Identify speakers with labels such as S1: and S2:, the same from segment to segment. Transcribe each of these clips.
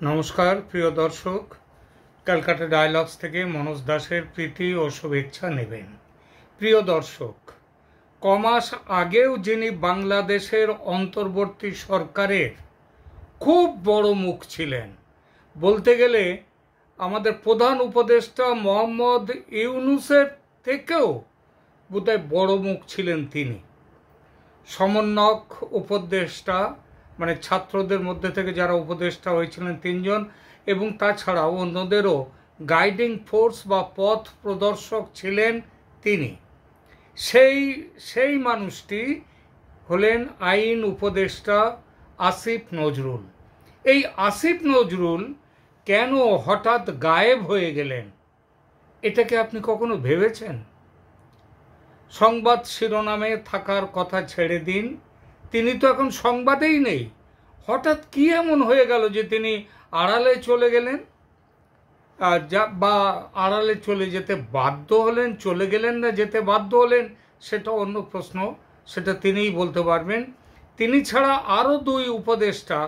S1: নমস্কার প্রিয় দর্শক, ক্যালকাটা ডায়ালগস থেকে মনোজ দাসের প্রীতি ও শুভেচ্ছা নেবেন। প্রিয় দর্শক, কমাস আগেও যিনি বাংলাদেশের অন্তর্বর্তী সরকারের খুব বড় মুখ ছিলেন, বলতে গেলে আমাদের প্রধান উপদেষ্টা মোহাম্মদ ইউনূসের থেকেও বোধহয় বড় মুখ ছিলেন তিনি। সমন্বয়ক উপদেষ্টা, মানে ছাত্রদের মধ্যে থেকে যারা উপদেষ্টা হয়েছিলেন 3 জন, এবং তাছাড়াও অন্যদেরও গাইডিং ফোর্স বা পথ প্রদর্শক ছিলেন তিনি। সেই মানুষটি হলেন আইন উপদেষ্টা আসিফ নজরুল। এই আসিফ নজরুল কেন হঠাৎ গায়েব হয়ে গেলেন, এটাকে আপনি কখনো ভেবেছেন? সংবাদ শিরোনামে থাকার কথা ছেড়ে দিন, তিনি তো এখন সংবাদেই নেই। হঠাৎ কি এমন হয়ে গেল যে তিনি আড়ালে চলে গেলেন, বা আড়ালে চলে যেতে বাধ্য হলেন? চলে গেলেন না যেতে বাধ্য হলেন সেটা অন্য প্রশ্ন, সেটা তিনিই বলতে পারবেন। তিনি ছাড়া আরও 2 উপদেষ্টা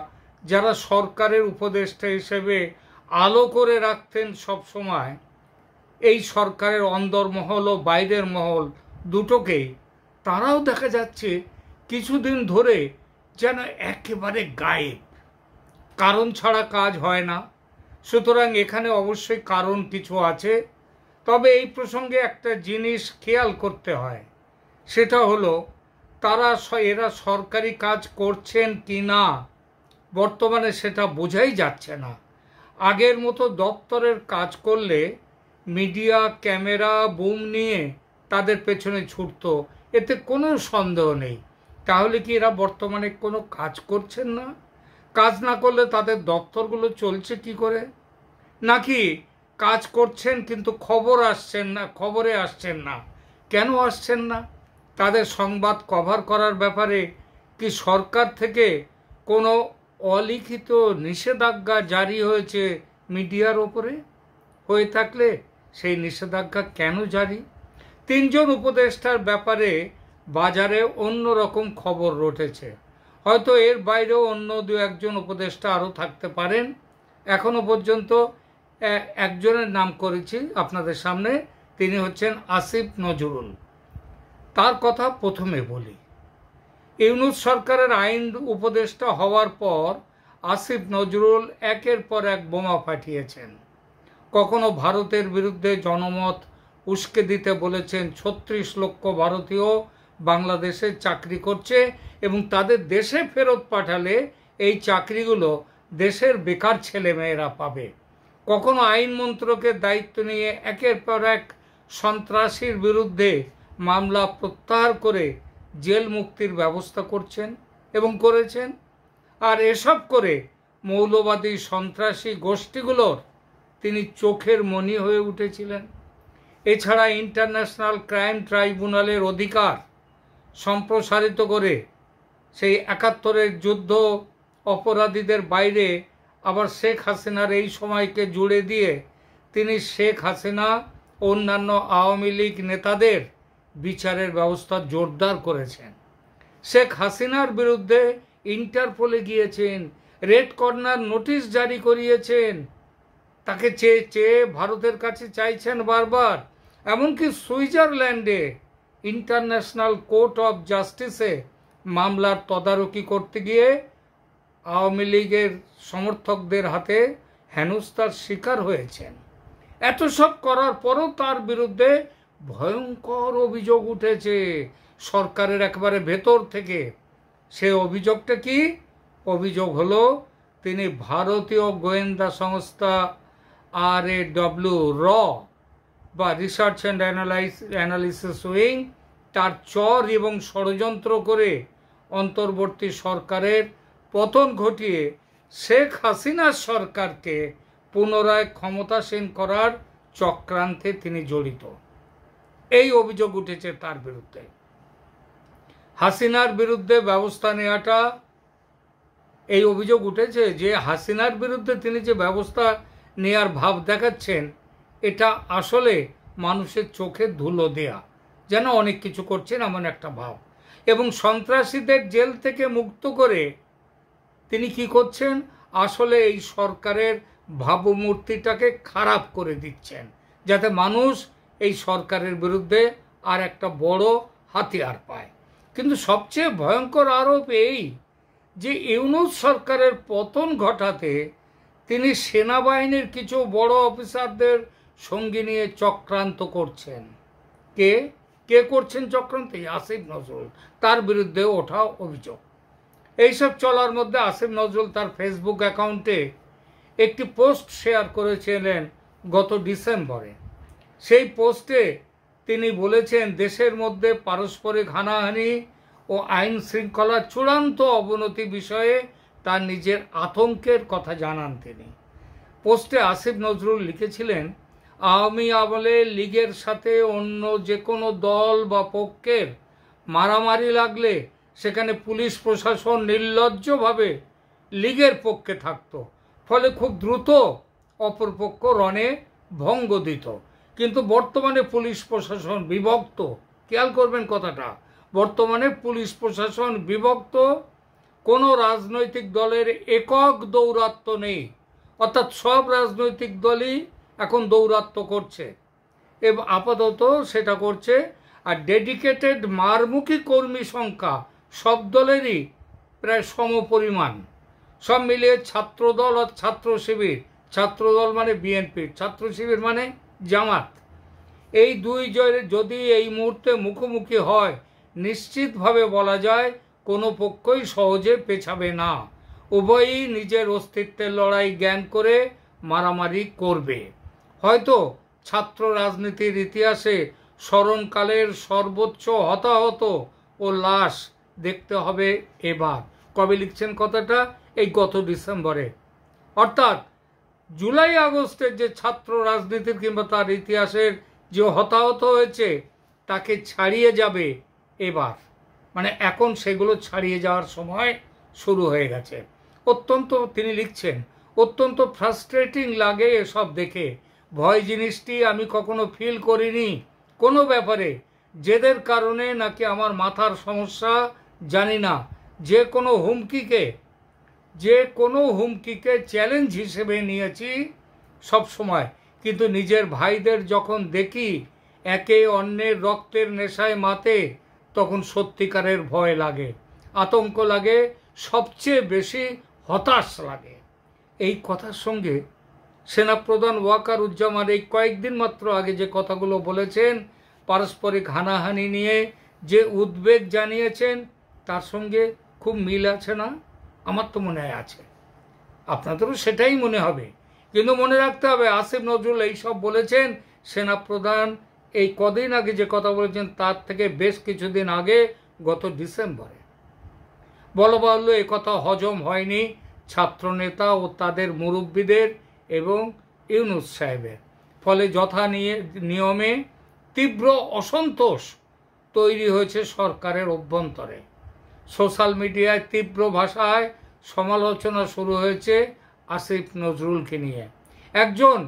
S1: যারা সরকারের উপদেষ্টা হিসেবে আলো করে রাখতেন সব সময় এই সরকারের অন্দরমহল ও বাইরের মহল দুটোকেই, তারাও দেখা যাচ্ছে কিছুদিন ধরে যেন একেবারে গায়েব। কারণ ছাড়া কাজ হয় না, সুতরাং এখানে অবশ্যই কারণ কিছু আছে। তবে এই প্রসঙ্গে একটা জিনিস খেয়াল করতে হয়, সেটা হলো এরা সরকারি কাজ করছেন কি না বর্তমানে সেটা বোঝাই যাচ্ছে না। আগের মতো দপ্তরের কাজ করলে মিডিয়া ক্যামেরা বুম নিয়ে তাদের পেছনে ছুটতো, এতে কোনো সন্দেহ নেই। তাহলে কি এরা বর্তমানে কোনো কাজ করছেন না? কাজ না করলে তাদের দপ্তরগুলো চলছে কি করে? নাকি কাজ করছেন কিন্তু খবরে আসছেন না? কেন আসছেন না? তাদের সংবাদ কভার করার ব্যাপারে কি সরকার থেকে কোনো অলিখিত নিষেধাজ্ঞা জারি হয়েছে মিডিয়ার ওপরে? হয়ে থাকলে সেই নিষেধাজ্ঞা কেন জারি? 3 জন উপদেষ্টার ব্যাপারে বাজারে অন্য রকম খবর রটেছে। হয়তো এর বাইরেও অন্য 2-1 জন উপদেষ্টা আরও থাকতে পারেন। এখনো পর্যন্ত একজনের নাম করেছি আপনাদের সামনে, তিনি হচ্ছেন আসিফ নজরুল। তার কথা প্রথমে বলি। ইউনূস সরকারের আইন উপদেষ্টা হওয়ার পর আসিফ নজরুল একের পর এক বোমা ফাটিয়েছেন। কখনো ভারতের বিরুদ্ধে জনমত উস্কে দিতে বলেছেন 36 লক্ষ ভারতীয় বাংলাদেশে চাকরি করছে এবং তাদের দেশে ফেরত পাঠালে এই চাকরিগুলো দেশের বেকার ছেলেমেয়েরা পাবে। কখনো আইন মন্ত্রকের দায়িত্ব নিয়ে একের পর এক সন্ত্রাসীর বিরুদ্ধে মামলা প্রত্যাহার করে জেল মুক্তির ব্যবস্থা করছেন এবং করেছেন। আর এসব করে মৌলবাদী সন্ত্রাসী গোষ্ঠীগুলোর তিনি চোখের মণি হয়ে উঠেছিলেন। এছাড়া ইন্টারন্যাশনাল ক্রাইম ট্রাইব্যুনালের অধিকার সম্প্রসারিত করে সেই 71-এর যুদ্ধ অপরাধীদের বাইরে আবার শেখ হাসিনার এই সময়কে জুড়ে দিয়ে তিনি শেখ হাসিনা অন্যান্য আওয়ামী লীগ নেতাদের বিচারের ব্যবস্থা জোরদার করেছেন। শেখ হাসিনার বিরুদ্ধে ইন্টারপোলে গিয়েছেন, রেড কর্নার নোটিশ জারি করিয়েছেন, তাকে চেয়ে ভারতের কাছে চাইছেন বারবার। এমনকি সুইজারল্যান্ডে ইন্টারন্যাশনাল কোর্ট অফ জাস্টিসে মামলার তদারকি করতে গিয়ে আওয়ামী লীগের সমর্থকদের হাতে হেনস্থার শিকার হয়েছেন। এত সব করার পরও তার বিরুদ্ধে ভয়ঙ্কর অভিযোগ উঠেছে সরকারের একেবারে ভেতর থেকে। সে অভিযোগটা কি? অভিযোগ হলো তিনি ভারতীয় গোয়েন্দা সংস্থা RAW বা রিসার্চ অ্যান্ড অ্যানালিসিস উইং তার চর এবং ষড়যন্ত্র করে অন্তর্বর্তী সরকারের পতন ঘটিয়ে শেখ হাসিনার সরকারকে পুনরায় ক্ষমতাসীন করার চক্রান্তে তিনি জড়িত। এই অভিযোগ উঠেছে তার বিরুদ্ধে। হাসিনার বিরুদ্ধে ব্যবস্থা নেওয়াটা, এই অভিযোগ উঠেছে যে হাসিনার বিরুদ্ধে তিনি যে ব্যবস্থা নেয়ার ভাব দেখাচ্ছেন, এটা আসলে মানুষের চোখে ধুলো দেয়া, যেন অনেক কিছু করছেন এমন একটা ভাব। এবং সন্ত্রাসীদের জেল থেকে মুক্ত করে তিনি কি করছেন? আসলে এই সরকারের ভাবমূর্তিটাকে খারাপ করে দিচ্ছেন, যাতে মানুষ এই সরকারের বিরুদ্ধে আর একটা বড় হাতিয়ার পায়। কিন্তু সবচেয়ে ভয়ঙ্কর আরোপ এই যে ইউনূস সরকারের পতন ঘটাতে তিনি সেনাবাহিনীর কিছু বড় অফিসারদের সঙ্গে নিয়ে চক্রান্ত করছেন। কে কে করছেন চক্রান্ত? আসিফ নজরুল, তার বিরুদ্ধে ওঠা অভিযোগ। এইসব চলার মধ্যে আসিফ নজরুল তার ফেসবুক অ্যাকাউন্টে একটি পোস্ট শেয়ার করেছিলেন গত ডিসেম্বরে। সেই পোস্টে তিনি বলেছেন, দেশের মধ্যে পারস্পরিক হানাহানি ও আইন শৃঙ্খলার চূড়ান্ত অবনতি বিষয়ে তার নিজের আতঙ্কের কথা জানান তিনি। পোস্টে আসিফ নজরুল লিখেছিলেন, আওয়ামী আমলে লীগের সাথে অন্য যে কোনো দল বা পক্ষের মারামারি লাগলে সেখানে পুলিশ প্রশাসন নির্লজ্জভাবে লীগের পক্ষে থাকত, ফলে খুব দ্রুত অপরপক্ষ রণে ভঙ্গ দিত। কিন্তু বর্তমানে পুলিশ প্রশাসন বিভক্ত। খেয়াল করবেন কথাটা, বর্তমানে পুলিশ প্রশাসন বিভক্ত, কোনো রাজনৈতিক দলের একক দৌরাত্ম্য নেই, অর্থাৎ সব রাজনৈতিক দলই এখন দৌরাত্ম্য করছে এবং আপাতত সেটা করছে। আর ডেডিকেটেড মারমুখী কর্মী সংখ্যা সব দলেরই প্রায় সমপরিমাণ। সব মিলিয়ে ছাত্রদল আর ছাত্র শিবির, ছাত্রদল মানে বিএনপি, ছাত্র শিবির মানে জামাত, এই দুই যদি এই মুহূর্তে মুখোমুখি হয়, নিশ্চিতভাবে বলা যায় কোনো পক্ষই সহজে পেছাবে না। উভয়ই নিজের অস্তিত্বের লড়াই জ্ঞান করে মারামারি করবে। হয়তো ছাত্র রাজনীতির ইতিহাসে স্মরণকালের সর্বোচ্চ হতাহত ও লাশ দেখতে হবে এবার। কবে লিখছেন কথাটা? এই গত ডিসেম্বরে। অর্থাৎ জুলাই আগস্টের যে ছাত্র রাজনীতির কিংবা তার ইতিহাসের যে হতাহত হয়েছে তাকে ছাড়িয়ে যাবে এবার, মানে এখন সেগুলো ছাড়িয়ে যাওয়ার সময় শুরু হয়ে গেছে। তিনি লিখছেন, অত্যন্ত ফ্রাস্ট্রেটিং লাগে এসব দেখে। ভয় জিনিসটি আমি কখনো ফিল করিনি কোনো ব্যাপারে, জেদের কারণে নাকি আমার মাথার সমস্যা জানি না। যে কোনো হুমকিকে চ্যালেঞ্জ হিসেবে নিয়েছি সব সময়, কিন্তু নিজের ভাইদের যখন দেখি একে অন্যের রক্তের নেশায় মাতে, তখন সত্যিকারের ভয় লাগে, আতঙ্ক লাগে, সবচেয়ে বেশি হতাশ লাগে। এই কথার সঙ্গে সেনাপ্রধান ওয়াকারুজ্জামান এই কয়েকদিন মাত্র আগে যে কথাগুলো বলেছেন, পারস্পরিক হানাহানি নিয়ে যে উদ্বেগ জানিয়েছেন, তার সঙ্গে খুব মিল আছে না? আমার তো মনে হয় আছে, আপনাদেরও সেটাই মনে হবে। কিন্তু মনে রাখতে হবে, আসিফ নজরুল এইসব বলেছেন, সেনাপ্রধান এই কদিন আগে যে কথা বলেছেন তার থেকে বেশ কিছুদিন আগে, গত ডিসেম্বরে। বলা বাহুল্য এ কথা হজম হয়নি ছাত্রনেতা ও তাদের মুরব্বীদের এবং ইউনূস সাহেবের। ফলে নিয়মে তীব্র অসন্তোষ তৈরি হয়েছে সরকারের অভ্যন্তরে। সোশ্যাল মিডিয়ায় তীব্র ভাষায় সমালোচনা শুরু হয়েছে আসিফ নজরুলকে নিয়ে। একজন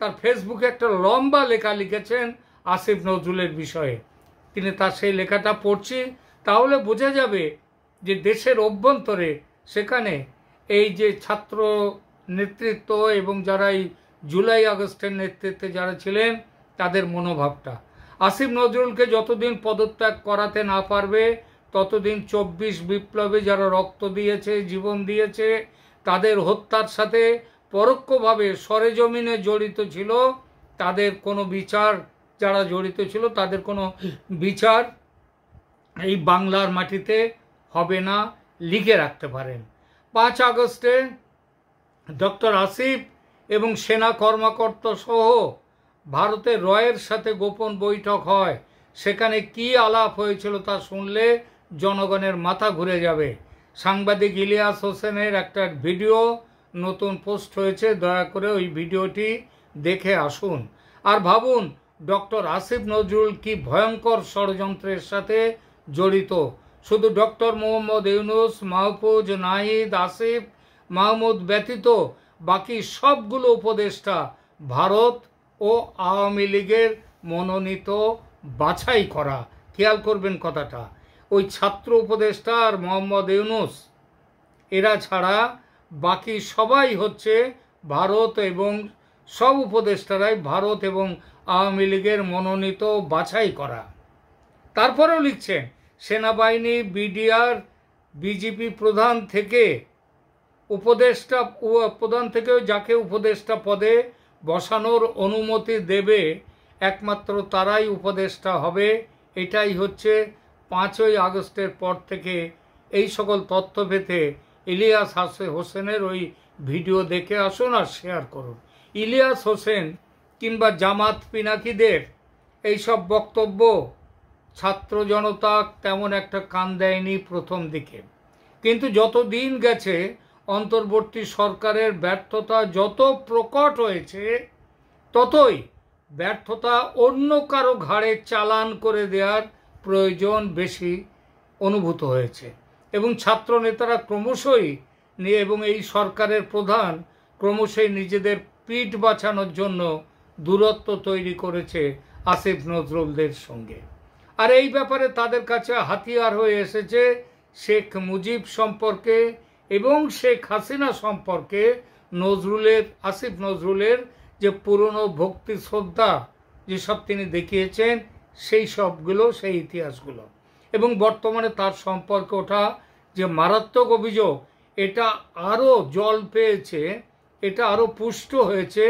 S1: তার ফেসবুকে একটা লম্বা লেখা লিখেছেন আসিফ নজরুলের বিষয়ে। তিনি তার সেই লেখাটা পড়ছি, তাহলে বোঝা যাবে যে দেশের অভ্যন্তরে সেখানে এই যে ছাত্র নেতৃত্ব এবং যারা এই জুলাই আগস্টের নেতৃত্বে যারা ছিলেন তাদের মনোভাবটা। আসিফ নজরুলকে যতদিন পদত্যাগ করাতে না পারবে ততদিন 24 বিপ্লবে যারা রক্ত দিয়েছে, জীবন দিয়েছে, তাদের হত্যার সাথে পরোক্ষভাবে সরেজমিনে জড়িত ছিল, তাদের কোনো বিচার, যারা জড়িত ছিল তাদের কোনো বিচার এই বাংলার মাটিতে হবে না, লিখে রাখতে পারেন। 5 আগস্টে ডক্টর আসিফ এবং সেনা কর্মকর্তা সহ ভারতের রয়ের সাথে গোপন বৈঠক হয়। সেখানে কি আলাপ হয়েছিল তা শুনলে জনগণের মাথা ঘুরে যাবে। সাংবাদিক ইলিয়াস হোসেনের একটা ভিডিও নতুন পোস্ট হয়েছে, দয়া করে ওই ভিডিওটি দেখে আসুন আর ভাবুন ডক্টর আসিফ নজরুল কি ভয়ঙ্কর ষড়যন্ত্রের সাথে জড়িত। শুধু ডক্টর মোহাম্মদ ইউনূস, মাহফুজ, নাহিদ, আসিফ মাহমুদ ব্যতীত বাকি সবগুলো উপদেষ্টা ভারত ও আওয়ামী লীগের মনোনীত, বাছাই করা। খেয়াল করবেন কথাটা, ওই ছাত্র উপদেষ্টা আর মোহাম্মদ ইউনূস এরা ছাড়া বাকি সবাই হচ্ছে ভারত এবং সব উপদেষ্টারাই ভারত এবং আওয়ামী লীগের মনোনীত বাছাই করা। তারপরেও লিখছেন সেনাবাহিনী, বিডিআর, বিজেপি প্রধান থেকে উপদেষ্টা প্রধান থেকেও যাকে উপদেষ্টা পদে বসানোর অনুমতি দেবে একমাত্র তারাই উপদেষ্টা হবে। এটাই হচ্ছে 5ই আগস্টের পর থেকে এই সকল তথ্য পেতে ইলিয়াস হোসেনের ওই ভিডিও দেখে আসুন আর শেয়ার করুন। ইলিয়াস হোসেন কিংবা জামাত পিনাকিদের এইসব বক্তব্য ছাত্র জনতা তেমন একটা কান দেয়নি প্রথম দিকে, কিন্তু যত দিন গেছে অন্তর্বর্তী সরকারের ব্যর্থতা যত প্রকট হয়েছে ততই ব্যর্থতা অন্য কারো ঘাড়ে চালান করে দেওয়ার প্রয়োজন বেশি অনুভূত হয়েছে এবং ছাত্র নেতারা ক্রমশই এবং এই সরকারের প্রধান ক্রমশই নিজেদের পিঠ বাঁচানোর জন্য দূরত্ব তৈরি করেছে আসিফ নজরুলদের সঙ্গে। আর এই ব্যাপারে তাদের কাছে হাতিয়ার হয়ে এসেছে শেখ মুজিব সম্পর্কে এবং শেখ হাসিনা সম্পর্কে আসিফ নজরুলের যে পুরনো ভক্তি শ্রদ্ধা যেসব তিনি দেখিয়েছেন সেই সবগুলো, সেই ইতিহাসগুলো, এবং বর্তমানে তার সম্পর্কে ওঠা যে মারাত্মক অভিযোগ এটা আরও জল পেয়েছে, এটা আরও পুষ্ট হয়েছে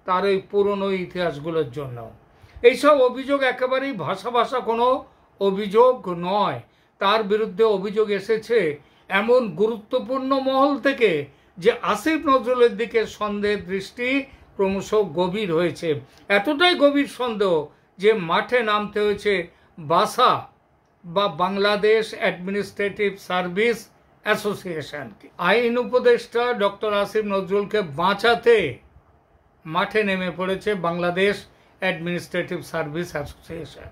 S1: তার এই পুরনো ইতিহাসগুলোর জন্য। এইসব অভিযোগ একেবারেই ভাষা কোনো অভিযোগ নয়, তার বিরুদ্ধে অভিযোগ এসেছে এমন গুরুত্বপূর্ণ মহল থেকে যে আসিফ নজরুলের দিকে সন্দেহের দৃষ্টি ক্রমশ গভীর হয়েছে। এতটাই গভীর সন্দেহ যে মাঠে নামতে হয়েছে বাসা বা বাংলাদেশ অ্যাডমিনিস্ট্রেটিভ সার্ভিস অ্যাসোসিয়েশন। আইন উপদেষ্টা ডক্টর আসিফ নজরুলকে বাঁচাতে মাঠে নেমে পড়েছে বাংলাদেশ অ্যাডমিনিস্ট্রেটিভ সার্ভিস অ্যাসোসিয়েশন।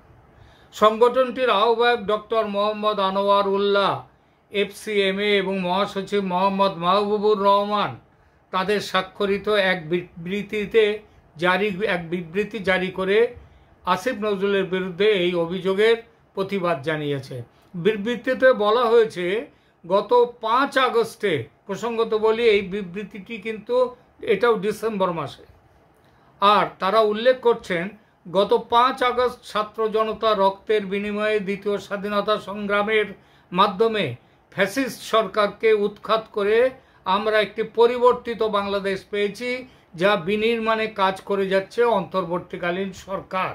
S1: সংগঠনটির আহ্বায়ক ডক্টর মোহাম্মদ আনোয়ার উল্লাহ FCMA এবং মহাসচিব মোহাম্মদ মাহবুবুর রহমান তাদের স্বাক্ষরিত এক বিবৃতি জারি করে আসিফ নজরুলের বিরুদ্ধে এই অভিযোগের প্রতিবাদ জানিয়েছে। বিবৃতিতে বলা হয়েছে গত 5 আগস্টে, প্রসঙ্গত বলি এই বিবৃতিটি কিন্তু এটাও ডিসেম্বর মাসে, আর তারা উল্লেখ করছেন গত 5 আগস্ট ছাত্র জনতা রক্তের বিনিময়ে দ্বিতীয় স্বাধীনতা সংগ্রামের মাধ্যমে ফ্যাসিস্ট সরকারকে উৎখাত করে আমরা একটি পরিবর্তিত বাংলাদেশ পেয়েছি, যা বিনির্মাণে কাজ করে যাচ্ছে অন্তর্বর্তীকালীন সরকার।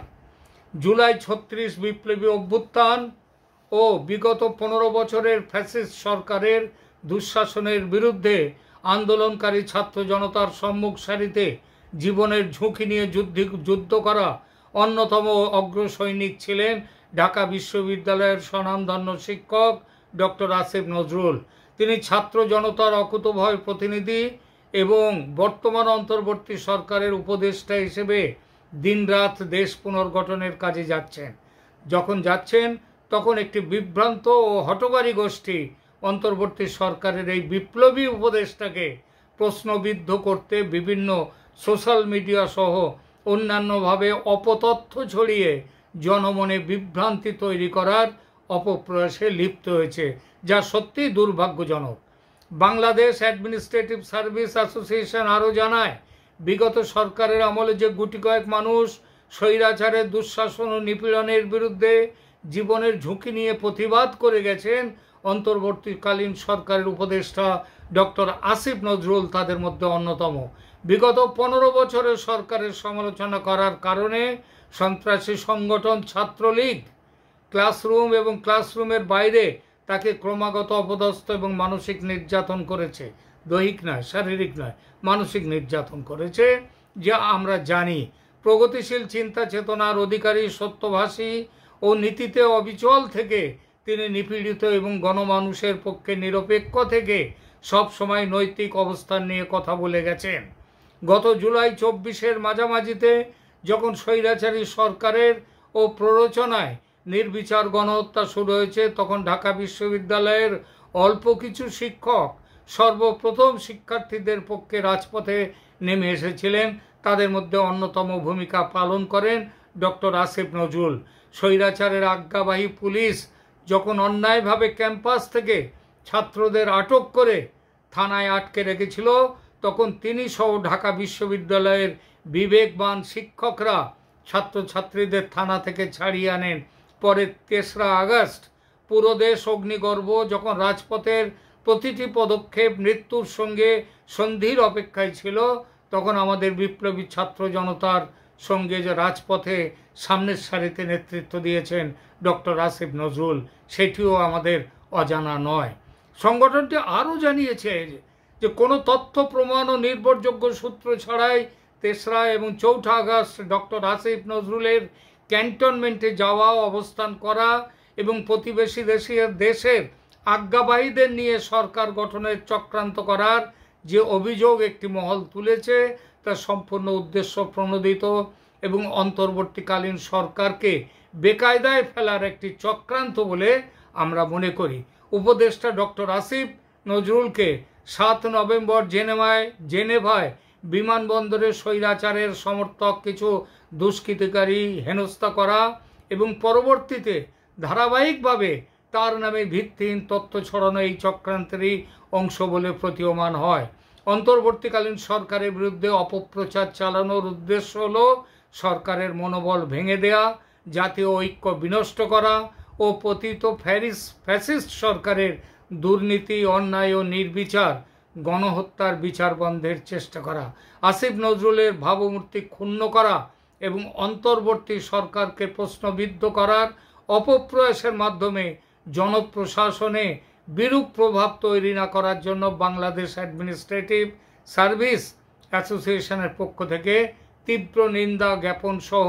S1: জুলাই 36 বিপ্লবী অভ্যুত্থান ও বিগত 15 বছরের ফ্যাসিস্ট সরকারের দুঃশাসনের বিরুদ্ধে আন্দোলনকারী ছাত্র জনতার সম্মুখ সারিতে জীবনের ঝুঁকি নিয়ে যুদ্ধ করা অন্যতম অগ্রসৈনিক ছিলেন ঢাকা বিশ্ববিদ্যালয়ের স্বনামধন্য শিক্ষক ডক্টর আসিফ নজরুল। তিনি ছাত্র জনতার অকুতোভয় প্রতিনিধি এবং বর্তমান অন্তর্বর্তী সরকারের উপদেষ্টা হিসেবে দিনরাত দেশ পুনর্গঠনের কাজে যাচ্ছেন। যখন যাচ্ছেন তখন একটি বিভ্রান্ত ও হঠকারী গোষ্ঠী অন্তর্বর্তী সরকারের এই বিপ্লবী উপদেষ্টাকে প্রশ্নবিদ্ধ করতে বিভিন্ন সোশ্যাল মিডিয়া সহ অন্যান্যভাবে অপতথ্য ছড়িয়ে জনমনে বিভ্রান্তি তৈরি করার অপপ্রয়াসে লিপ্ত হয়েছে, যা সত্যিই দুর্ভাগ্যজনক। বাংলাদেশ অ্যাডমিনিস্ট্রেটিভ সার্ভিস অ্যাসোসিয়েশন আরও জানায়, বিগত সরকারের আমলে যে গুটি কয়েক মানুষ স্বৈরাচারের দুঃশাসন ও নিপীড়নের বিরুদ্ধে জীবনের ঝুঁকি নিয়ে প্রতিবাদ করে গেছেন, অন্তর্বর্তীকালীন সরকারের উপদেষ্টা ডক্টর আসিফ নজরুল তাদের মধ্যে অন্যতম। বিগত 15 বছরের সরকারের সমালোচনা করার কারণে সন্ত্রাসী সংগঠন ছাত্রলীগ ক্লাসরুম এবং ক্লাসরুমের বাইরে তাকে ক্রমাগত অপদস্থ এবং মানসিক নির্যাতন করেছে। দৈহিক নয়, শারীরিক নয়, মানসিক নির্যাতন করেছে, যা আমরা জানি। প্রগতিশীল চিন্তা চেতনার অধিকারী, সত্যভাষী ও নীতিতে অবিচল থেকে তিনি নিপীড়িত এবং গণমানুষের পক্ষে নিরপেক্ষ থেকে সব সময় নৈতিক অবস্থান নিয়ে কথা বলে গেছেন। গত জুলাই 24-এর মাঝামাঝিতে যখন স্বৈরাচারী সরকারের ও প্ররোচনায় নির্বিচার গণহত্যা শুরু হয়েছে, তখন ঢাকা বিশ্ববিদ্যালয়ের অল্প কিছু শিক্ষক সর্বপ্রথম শিক্ষার্থীদের পক্ষে রাজপথে নেমে এসেছিলেন। তাদের মধ্যে অন্যতম ভূমিকা পালন করেন ডক্টর আসিফ নজরুল। স্বৈরাচারের আজ্ঞাবাহী পুলিশ যখন অন্যায়ভাবে ক্যাম্পাস থেকে ছাত্রদের আটক করে থানায় আটকে রেখেছিল, তখন তিনি সহ ঢাকা বিশ্ববিদ্যালয়ের বিবেকবান শিক্ষকরা ছাত্রছাত্রীদের থানা থেকে ছাড়িয়ে আনেন। পরে ৩রা আগস্ট পুরো দেশ অগ্নিগর্ভ, যখন রাজপথের প্রতিটি পদক্ষেপ মৃত্যুর সঙ্গে সন্ধির অপেক্ষায় ছিল, তখন আমাদের বিপ্লবী ছাত্র জনতার সঙ্গে যে রাজপথে সামনের সারিতে নেতৃত্ব দিয়েছেন ডক্টর আসিফ নজরুল, সেটিও আমাদের অজানা নয়। সংগঠনটি আরও জানিয়েছে যে কোনো তথ্য প্রমাণ ও নির্ভরযোগ্য সূত্র ছাড়াই ৩রা এবং ৪ঠা আগস্ট ডক্টর আসিফ নজরুলের ক্যান্টনমেন্টে যাওয়া, অবস্থান করা এবং প্রতিবেশী দেশের আজ্ঞাবাহীদের নিয়ে সরকার গঠনের চক্রান্ত করার যে অভিযোগ একটি মহল তুলেছে, তা সম্পূর্ণ উদ্দেশ্য প্রণোদিত এবং অন্তর্বর্তীকালীন সরকারকে বেকায়দায় ফেলার একটি চক্রান্ত বলে আমরা মনে করি। উপদেষ্টা ডক্টর আসিফ নজরুলকে ৭ নভেম্বর জেনেভায় বিমানবন্দরে স্বৈরাচারের সমর্থক কিছু দুষ্কৃতিকারী হেনস্থা করা এবং পরবর্তীতে ধারাবাহিকভাবে তার নামে ভিত্তিহীন তথ্য ছড়ানো এই চক্রান্তেরই অংশ বলে প্রতীয়মান হয়। অন্তর্বর্তীকালীন সরকারের বিরুদ্ধে অপপ্রচার চালানোর উদ্দেশ্য হল সরকারের মনোবল ভেঙে দেয়া, জাতীয় ঐক্য বিনষ্ট করা ও পতিত ফ্যাসিস্ট সরকারের দুর্নীতি, অন্যায় ও নির্বিচার গণহত্যার বিচার বন্ধের চেষ্টা করা, আসিফ নজরুলের ভাবমূর্তি ক্ষুণ্ণ করা এবং অন্তর্বর্তী সরকারকে প্রশ্নবিদ্ধ করার অপপ্রয়াসের মাধ্যমে জনপ্রশাসনে বিরূপ প্রভাব তৈরি না করার জন্য বাংলাদেশ অ্যাডমিনিস্ট্রেটিভ সার্ভিস অ্যাসোসিয়েশনের পক্ষ থেকে তীব্র নিন্দা জ্ঞাপন সহ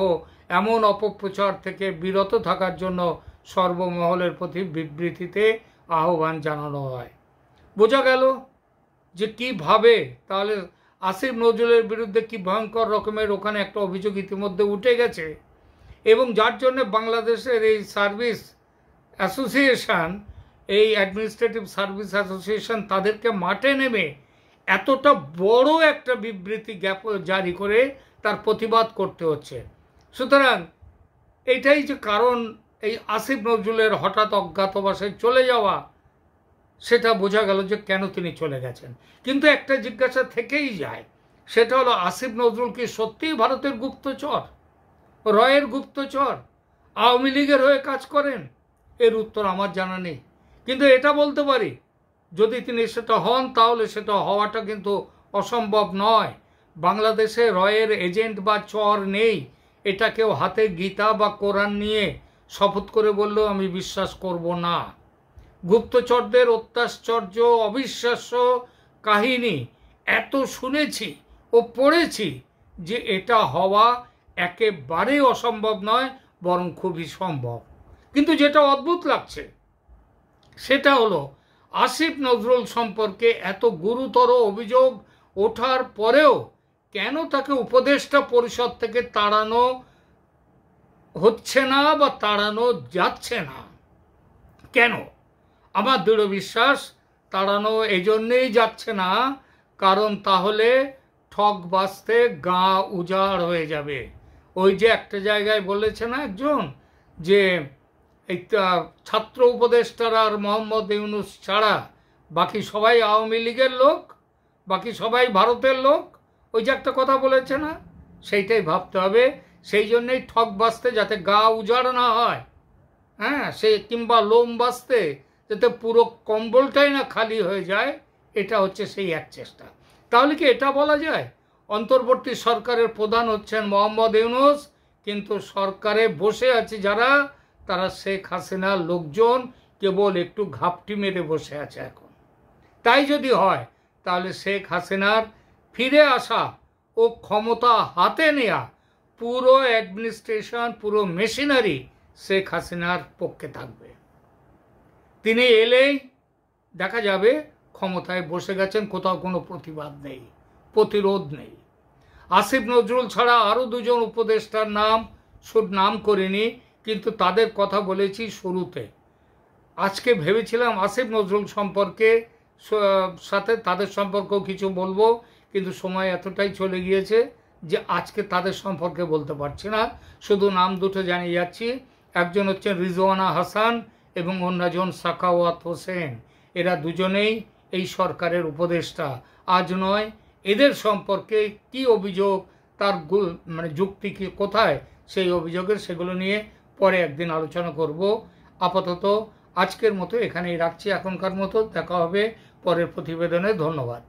S1: এমন অপপ্রচার থেকে বিরত থাকার জন্য সর্বমহলের প্রতি বিবৃতিতে আহ্বান জানানো হয়। বোঝা গেল যে কিভাবে তাহলে আসিফ নজরুলের বিরুদ্ধে কি ভয়ঙ্কর রকমের ওখানে একটা অভিযোগ ইতিমধ্যে উঠে গেছে, এবং যার জন্য বাংলাদেশের এই সার্ভিস অ্যাসোসিয়েশন, এই অ্যাডমিনিস্ট্রেটিভ সার্ভিস অ্যাসোসিয়েশন তাদেরকে মাঠে নেমে এতটা বড় একটা বিবৃতি জারি করে তার প্রতিবাদ করতে হচ্ছে। সুতরাং এইটাই যে কারণ এই আসিফ নজরুলের হঠাৎ অজ্ঞাতবাসে চলে যাওয়া, সেটা বোঝা গেল যে কেন তিনি চলে গেছেন। কিন্তু একটা জিজ্ঞাসা থেকেই যায়, সেটা হলো আসিফ নজরুল কি সত্যিই ভারতের গুপ্তচর, রয়ের গুপ্তচর, আওয়ামী লীগের হয়ে কাজ করেন? এর উত্তর আমার জানা নেই, কিন্তু এটা বলতে পারি যদি তিনি সেটা হন তাহলে সেটা হওয়াটা কিন্তু অসম্ভব নয়। বাংলাদেশে রয়ের এজেন্ট বা চর নেই, এটা কেউ হাতে গীতা বা কোরআন নিয়ে শপথ করে বললেও আমি বিশ্বাস করব না। গুপ্তচরদের অত্যাশ্চর্য অবিশ্বাস্য কাহিনী এত শুনেছি ও পড়েছি যে এটা হওয়া একেবারেই অসম্ভব নয়, বরং খুবই সম্ভব। কিন্তু যেটা অদ্ভুত লাগছে সেটা হলো আসিফ নজরুল সম্পর্কে এত গুরুতর অভিযোগ ওঠার পরেও কেন তাকে উপদেষ্টা পরিষদ থেকে তাড়ানো হচ্ছে না বা তাড়ানো যাচ্ছে না। কেন? আমার দৃঢ় বিশ্বাস তাড়ানো এজন্যই যাচ্ছে না কারণ তাহলে ঠক বাঁচতে গা উজাড় হয়ে যাবে। ওই যে একটা জায়গায় বলেছে না একজন, যে এই ছাত্র উপদেষ্টারা আর মোহাম্মদ ইউনূস ছাড়া বাকি সবাই আওয়ামী লীগের লোক, বাকি সবাই ভারতের লোক, ওই যে একটা কথা বলেছে না, সেইটাই ভাবতে হবে। সেই জন্যই ঠক বাঁচতে যাতে গা উজাড় না হয়, হ্যাঁ, সে কিংবা লোম বাঁচতে যাতে পুরো কম্বলটাই না খালি হয়ে যায়, এটা হচ্ছে সেই এক চেষ্টা। তাহলে কি এটা বলা যায় অন্তর্বর্তী সরকারের প্রধান হচ্ছেন মোহাম্মদ ইউনূস, কিন্তু সরকারে বসে আছে যারা, তারা শেখ হাসিনার লোকজন, কেবল একটু ঘাপটি মেরে বসে আছে এখন। তাই যদি হয় তাহলে শেখ হাসিনার ফিরে আসা ও ক্ষমতা হাতে নেয়া পুরো অ্যাডমিনিস্ট্রেশন, পুরো মেশিনারি শেখ হাসিনার পক্ষে থাকবে। তিনি এলেই দেখা যাবে ক্ষমতায় বসে গেছেন, কোথাও কোনো প্রতিবাদ নেই, প্রতিরোধ নেই। আসিফ নজরুল ছাড়া আরও দুজন উপদেষ্টার নাম করিনি, কিন্তু তাদের কথা বলেছি শুরুতে। আজকে ভেবেছিলাম আসিফ নজরুল সম্পর্কে সাথে তাদের সম্পর্কেও কিছু বলবো, কিন্তু সময় এতটাই চলে গিয়েছে যে আজকে তাদের সম্পর্কে বলতে পারছি না। শুধু নাম দুটো জানিয়ে যাচ্ছি, একজন হচ্ছেন রিজওয়ানা হাসান এবং অন্যজন সাখাওয়াত হোসেন। এরা দুজনেই এই সরকারের উপদেষ্টা, আজ নয়। এদের সম্পর্কে কি অভিযোগ, তার মানে যুক্তি কি কোথায়, সেই অভিযোগের সেগুলো নিয়ে পরে একদিন আলোচনা করব। আপাতত আজকের মতো এখানেই রাখছি, এখনকার মতো। দেখা হবে পরের প্রতিবেদনে। ধন্যবাদ।